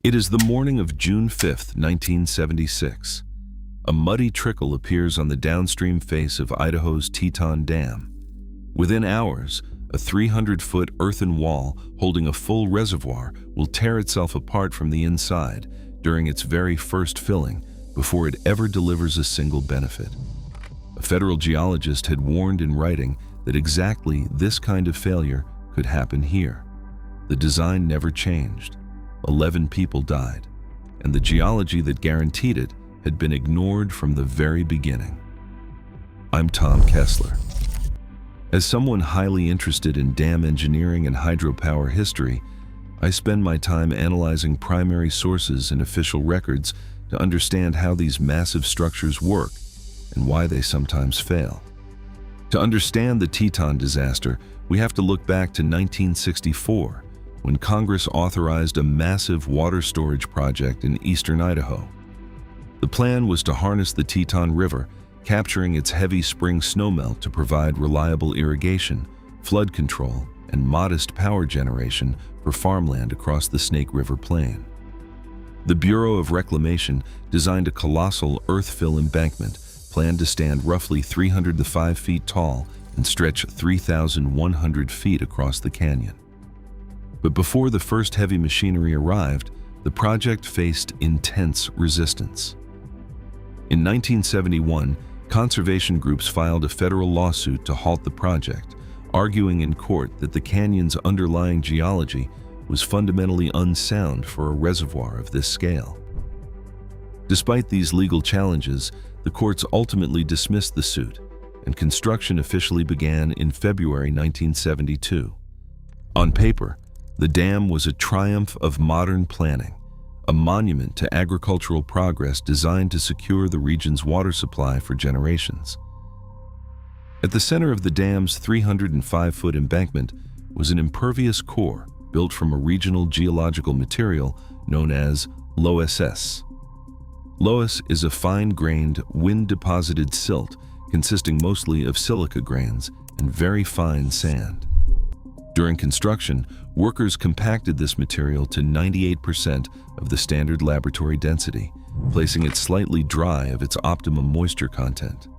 It is the morning of June 5, 1976. A muddy trickle appears on the downstream face of Idaho's Teton Dam. Within hours, a 300-foot earthen wall holding a full reservoir will tear itself apart from the inside during its very first filling before it ever delivers a single benefit. A federal geologist had warned in writing that exactly this kind of failure could happen here. The design never changed. 11 people died, and the geology that guaranteed it had been ignored from the very beginning. I'm Tom Kessler. As someone highly interested in dam engineering and hydropower history, I spend my time analyzing primary sources and official records to understand how these massive structures work and why they sometimes fail. To understand the Teton disaster, we have to look back to 1964, when Congress authorized a massive water storage project in eastern Idaho. The plan was to harness the Teton River, capturing its heavy spring snowmelt to provide reliable irrigation, flood control, and modest power generation for farmland across the Snake River Plain. The Bureau of Reclamation designed a colossal earth-fill embankment planned to stand roughly 305 feet tall and stretch 3,100 feet across the canyon. But before the first heavy machinery arrived, the project faced intense resistance. In 1971, conservation groups filed a federal lawsuit to halt the project, arguing in court that the canyon's underlying geology was fundamentally unsound for a reservoir of this scale. Despite these legal challenges, the courts ultimately dismissed the suit, and construction officially began in February 1972. On paper, the dam was a triumph of modern planning, a monument to agricultural progress designed to secure the region's water supply for generations. At the center of the dam's 305-foot embankment was an impervious core built from a regional geological material known as loess. Loess is a fine-grained, wind-deposited silt consisting mostly of silica grains and very fine sand. During construction, workers compacted this material to 98% of the standard laboratory density, placing it slightly dry of its optimum moisture content.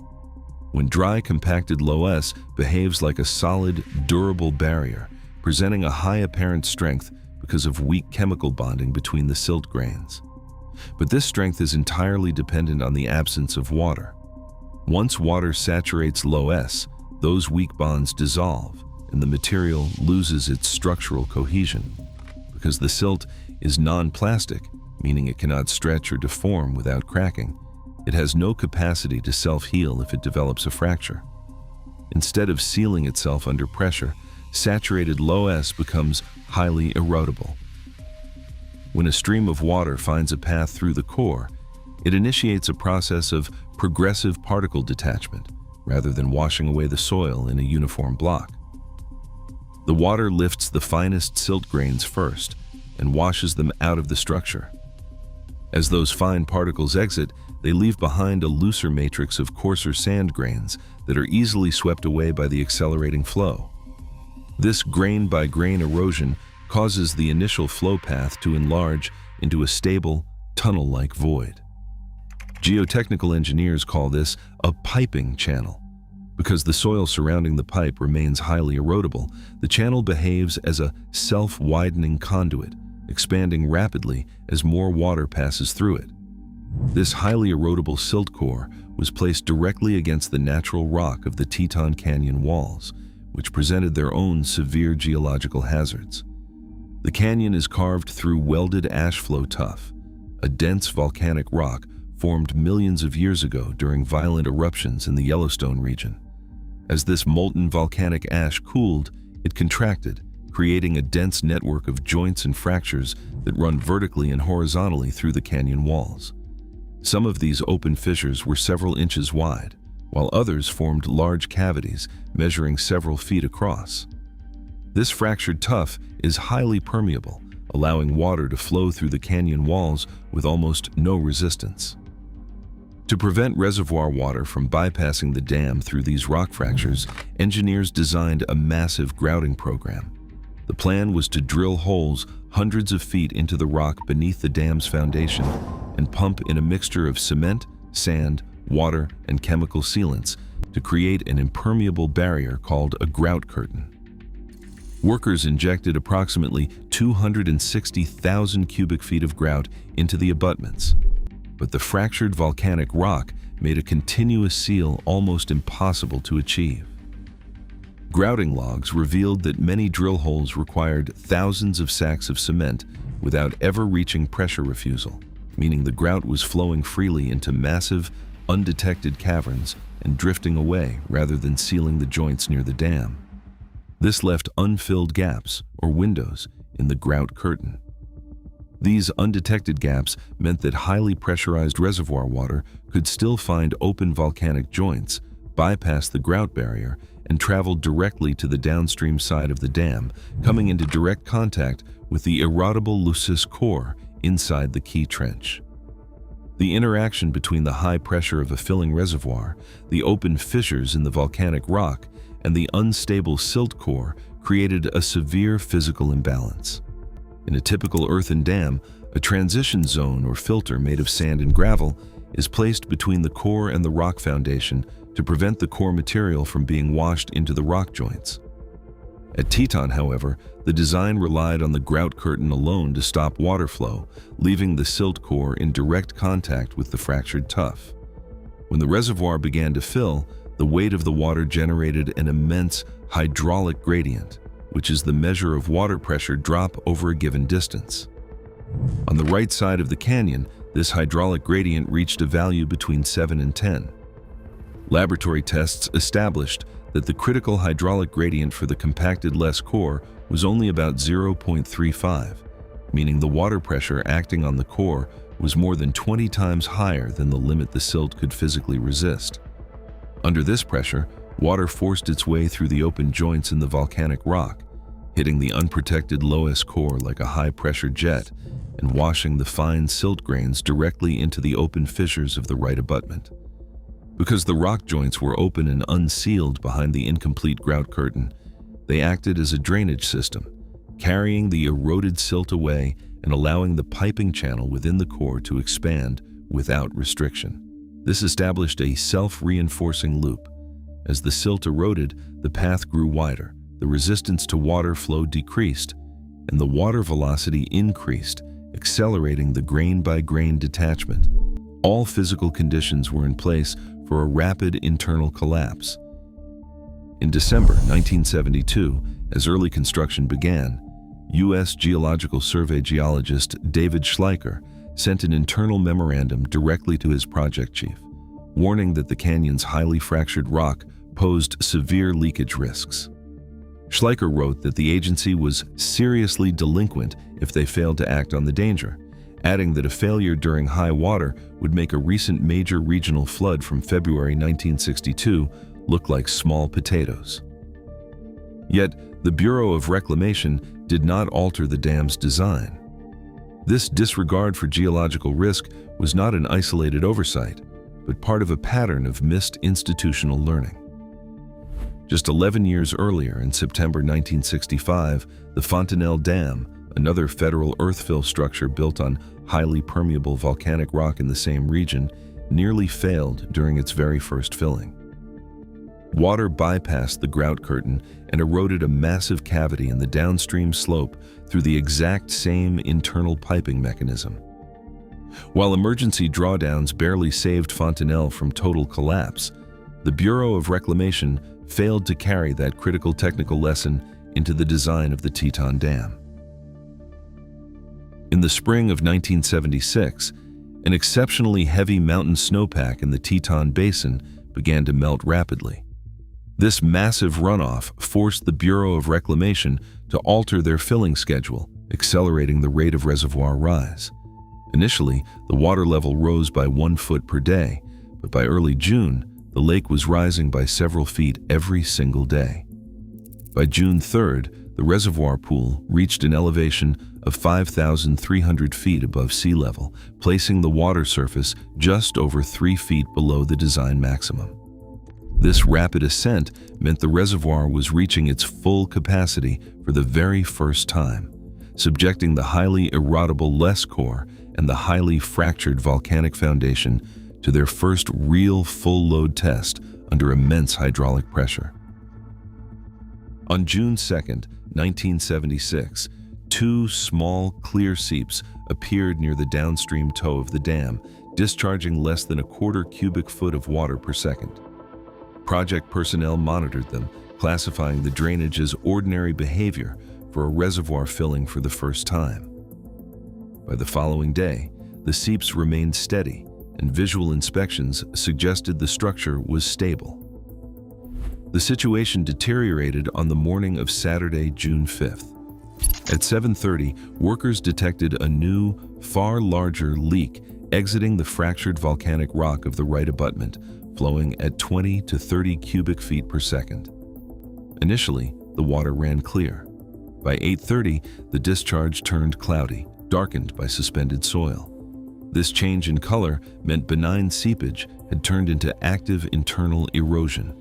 When dry, compacted loess behaves like a solid, durable barrier, presenting a high apparent strength because of weak chemical bonding between the silt grains. But this strength is entirely dependent on the absence of water. Once water saturates loess, those weak bonds dissolve, and the material loses its structural cohesion. Because the silt is non-plastic, meaning it cannot stretch or deform without cracking, it has no capacity to self-heal if it develops a fracture. Instead of sealing itself under pressure, saturated loess becomes highly erodible. When a stream of water finds a path through the core, it initiates a process of progressive particle detachment, rather than washing away the soil in a uniform block. The water lifts the finest silt grains first and washes them out of the structure. As those fine particles exit, they leave behind a looser matrix of coarser sand grains that are easily swept away by the accelerating flow. This grain-by-grain erosion causes the initial flow path to enlarge into a stable, tunnel-like void. Geotechnical engineers call this a piping channel. Because the soil surrounding the pipe remains highly erodible, the channel behaves as a self-widening conduit, expanding rapidly as more water passes through it. This highly erodible silt core was placed directly against the natural rock of the Teton Canyon walls, which presented their own severe geological hazards. The canyon is carved through welded ash flow tuff, a dense volcanic rock formed millions of years ago during violent eruptions in the Yellowstone region. As this molten volcanic ash cooled, it contracted, creating a dense network of joints and fractures that run vertically and horizontally through the canyon walls. Some of these open fissures were several inches wide, while others formed large cavities measuring several feet across. This fractured tuff is highly permeable, allowing water to flow through the canyon walls with almost no resistance. To prevent reservoir water from bypassing the dam through these rock fractures, engineers designed a massive grouting program. The plan was to drill holes hundreds of feet into the rock beneath the dam's foundation and pump in a mixture of cement, sand, water, and chemical sealants to create an impermeable barrier called a grout curtain. Workers injected approximately 260,000 cubic feet of grout into the abutments, but the fractured volcanic rock made a continuous seal almost impossible to achieve. Grouting logs revealed that many drill holes required thousands of sacks of cement without ever reaching pressure refusal, meaning the grout was flowing freely into massive, undetected caverns and drifting away rather than sealing the joints near the dam. This left unfilled gaps, or windows, in the grout curtain. These undetected gaps meant that highly pressurized reservoir water could still find open volcanic joints, bypass the grout barrier, and travel directly to the downstream side of the dam, coming into direct contact with the erodible Lucis core inside the key trench. The interaction between the high pressure of a filling reservoir, the open fissures in the volcanic rock, and the unstable silt core created a severe physical imbalance. In a typical earthen dam, a transition zone or filter made of sand and gravel is placed between the core and the rock foundation to prevent the core material from being washed into the rock joints. At Teton, however, the design relied on the grout curtain alone to stop water flow, leaving the silt core in direct contact with the fractured tuff. When the reservoir began to fill, the weight of the water generated an immense hydraulic gradient, which is the measure of water pressure drop over a given distance. On the right side of the canyon, this hydraulic gradient reached a value between 7 and 10. Laboratory tests established that the critical hydraulic gradient for the compacted less core was only about 0.35, meaning the water pressure acting on the core was more than 20 times higher than the limit the silt could physically resist. Under this pressure, water forced its way through the open joints in the volcanic rock, hitting the unprotected Loess core like a high-pressure jet and washing the fine silt grains directly into the open fissures of the right abutment. Because the rock joints were open and unsealed behind the incomplete grout curtain, they acted as a drainage system, carrying the eroded silt away and allowing the piping channel within the core to expand without restriction. This established a self-reinforcing loop. As the silt eroded, the path grew wider, the resistance to water flow decreased, and the water velocity increased, accelerating the grain-by-grain detachment. All physical conditions were in place for a rapid internal collapse. In December 1972, as early construction began, U.S. Geological Survey geologist David Schleicher sent an internal memorandum directly to his project chief, warning that the canyon's highly fractured rock posed severe leakage risks. Schleicher wrote that the agency was seriously delinquent if they failed to act on the danger, adding that a failure during high water would make a recent major regional flood from February 1962 look like small potatoes. Yet, the Bureau of Reclamation did not alter the dam's design. This disregard for geological risk was not an isolated oversight, but part of a pattern of missed institutional learning. Just 11 years earlier, in September 1965, the Fontenelle Dam, another federal earthfill structure built on highly permeable volcanic rock in the same region, nearly failed during its very first filling. Water bypassed the grout curtain and eroded a massive cavity in the downstream slope through the exact same internal piping mechanism. While emergency drawdowns barely saved Fontenelle from total collapse, the Bureau of Reclamation failed to carry that critical technical lesson into the design of the Teton Dam. In the spring of 1976, an exceptionally heavy mountain snowpack in the Teton Basin began to melt rapidly. This massive runoff forced the Bureau of Reclamation to alter their filling schedule, accelerating the rate of reservoir rise. Initially, the water level rose by 1 foot per day, but by early June, the lake was rising by several feet every single day. By June 3rd, the reservoir pool reached an elevation of 5,300 feet above sea level, placing the water surface just over 3 feet below the design maximum. This rapid ascent meant the reservoir was reaching its full capacity for the very first time, subjecting the highly erodible Les core and the highly fractured volcanic foundation to their first real full-load test under immense hydraulic pressure. On June 2, 1976, two small, clear seeps appeared near the downstream toe of the dam, discharging less than a quarter cubic foot of water per second. Project personnel monitored them, classifying the drainage as ordinary behavior for a reservoir filling for the first time. By the following day, the seeps remained steady, and visual inspections suggested the structure was stable. The situation deteriorated on the morning of Saturday, June 5th. At 7:30, workers detected a new, far larger leak exiting the fractured volcanic rock of the right abutment, flowing at 20 to 30 cubic feet per second. Initially, the water ran clear. By 8:30, the discharge turned cloudy, darkened by suspended soil. This change in color meant benign seepage had turned into active internal erosion.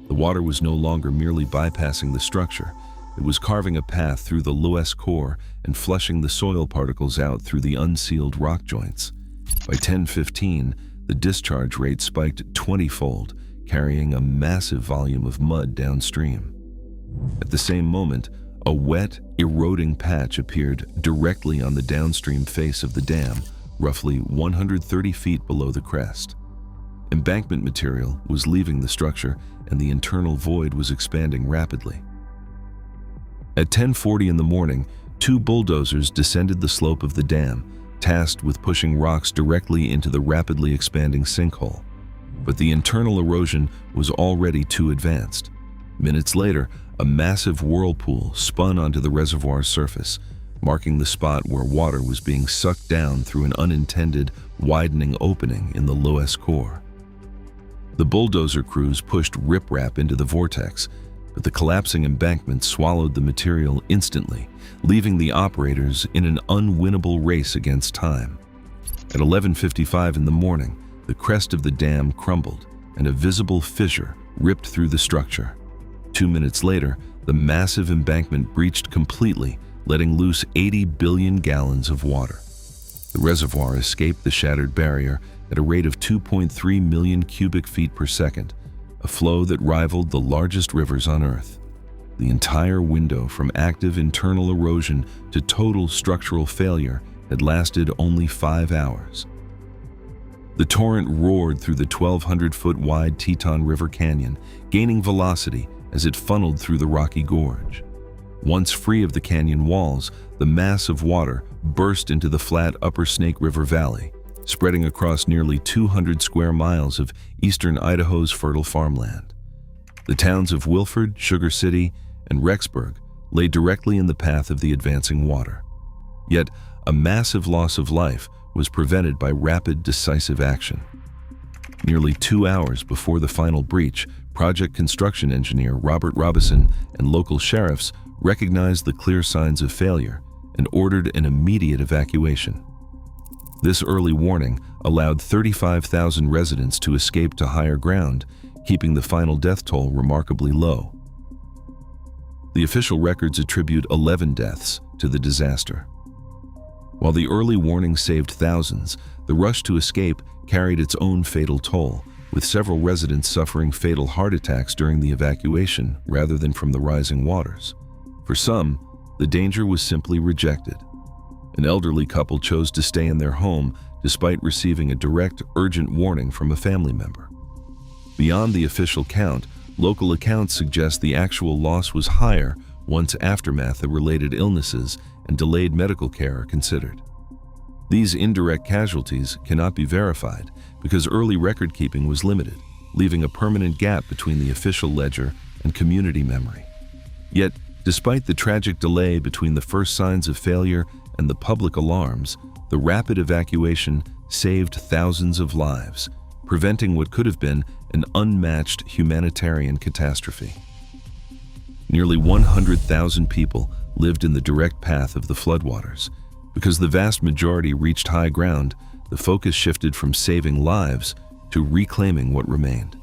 The water was no longer merely bypassing the structure. It was carving a path through the Les core and flushing the soil particles out through the unsealed rock joints. By 10:15, the discharge rate spiked 20-fold, carrying a massive volume of mud downstream. At the same moment, a wet, eroding patch appeared directly on the downstream face of the dam, roughly 130 feet below the crest. Embankment material was leaving the structure, and the internal void was expanding rapidly. At 10:40 in the morning, two bulldozers descended the slope of the dam, tasked with pushing rocks directly into the rapidly expanding sinkhole. But the internal erosion was already too advanced. Minutes later, a massive whirlpool spun onto the reservoir's surface, marking the spot where water was being sucked down through an unintended, widening opening in the Les core. The bulldozer crews pushed riprap into the vortex, but the collapsing embankment swallowed the material instantly, leaving the operators in an unwinnable race against time. At 11:55 in the morning, the crest of the dam crumbled, and a visible fissure ripped through the structure. 2 minutes later, the massive embankment breached completely, letting loose 80 billion gallons of water. The reservoir escaped the shattered barrier at a rate of 2.3 million cubic feet per second, a flow that rivaled the largest rivers on Earth. The entire window from active internal erosion to total structural failure had lasted only 5 hours. The torrent roared through the 1,200-foot wide Teton River Canyon, gaining velocity as it funneled through the rocky gorge. Once free of the canyon walls, the mass of water burst into the flat upper Snake River Valley, spreading across nearly 200 square miles of eastern Idaho's fertile farmland. The towns of Wilford, Sugar City, and Rexburg lay directly in the path of the advancing water. Yet, a massive loss of life was prevented by rapid, decisive action. Nearly 2 hours before the final breach, project construction engineer Robert Robison and local sheriffs recognized the clear signs of failure and ordered an immediate evacuation. This early warning allowed 35,000 residents to escape to higher ground, keeping the final death toll remarkably low. The official records attribute 11 deaths to the disaster. While the early warning saved thousands, the rush to escape carried its own fatal toll, with several residents suffering fatal heart attacks during the evacuation rather than from the rising waters. For some, the danger was simply rejected. An elderly couple chose to stay in their home despite receiving a direct, urgent warning from a family member. Beyond the official count, local accounts suggest the actual loss was higher once aftermath of related illnesses and delayed medical care are considered. These indirect casualties cannot be verified because early record-keeping was limited, leaving a permanent gap between the official ledger and community memory. Yet, despite the tragic delay between the first signs of failure and the public alarms, the rapid evacuation saved thousands of lives, preventing what could have been an unmatched humanitarian catastrophe. Nearly 100,000 people lived in the direct path of the floodwaters. Because the vast majority reached high ground, the focus shifted from saving lives to reclaiming what remained.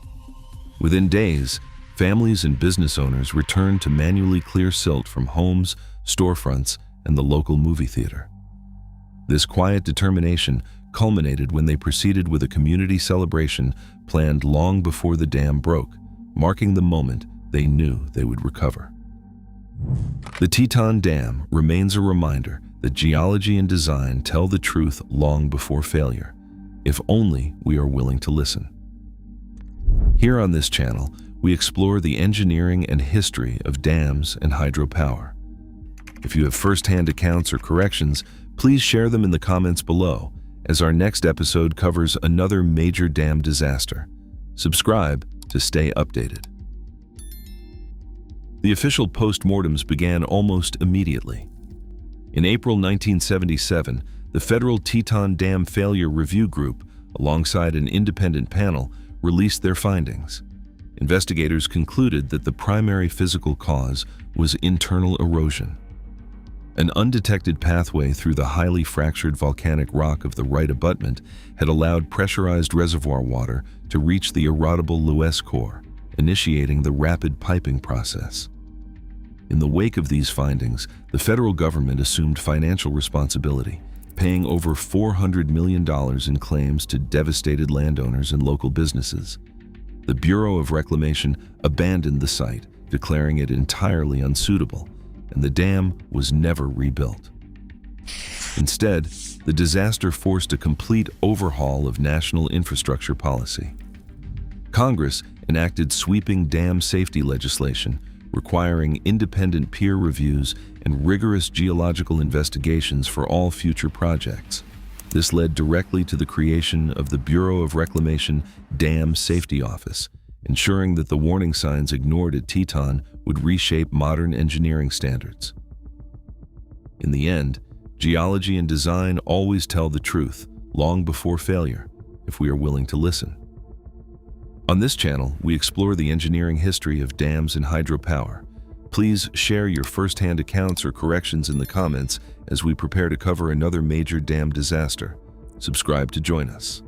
Within days, families and business owners returned to manually clear silt from homes, storefronts, and the local movie theater. This quiet determination culminated when they proceeded with a community celebration planned long before the dam broke, marking the moment they knew they would recover. The Teton Dam remains a reminder that geology and design tell the truth long before failure, if only we are willing to listen. Here on this channel, we explore the engineering and history of dams and hydropower. If you have first-hand accounts or corrections, please share them in the comments below, as our next episode covers another major dam disaster. Subscribe to stay updated. The official postmortems began almost immediately. In April 1977, the Federal Teton Dam Failure Review Group, alongside an independent panel, released their findings. Investigators concluded that the primary physical cause was internal erosion. An undetected pathway through the highly fractured volcanic rock of the right abutment had allowed pressurized reservoir water to reach the erodible Lewis core, initiating the rapid piping process. In the wake of these findings, the federal government assumed financial responsibility, paying over $400 million in claims to devastated landowners and local businesses. The Bureau of Reclamation abandoned the site, declaring it entirely unsuitable, and the dam was never rebuilt. Instead, the disaster forced a complete overhaul of national infrastructure policy. Congress enacted sweeping dam safety legislation, requiring independent peer reviews and rigorous geological investigations for all future projects. This led directly to the creation of the Bureau of Reclamation Dam Safety Office, ensuring that the warning signs ignored at Teton would reshape modern engineering standards. In the end, geology and design always tell the truth, long before failure, if we are willing to listen. On this channel, we explore the engineering history of dams and hydropower. Please share your first-hand accounts or corrections in the comments as we prepare to cover another major dam disaster. Subscribe to join us.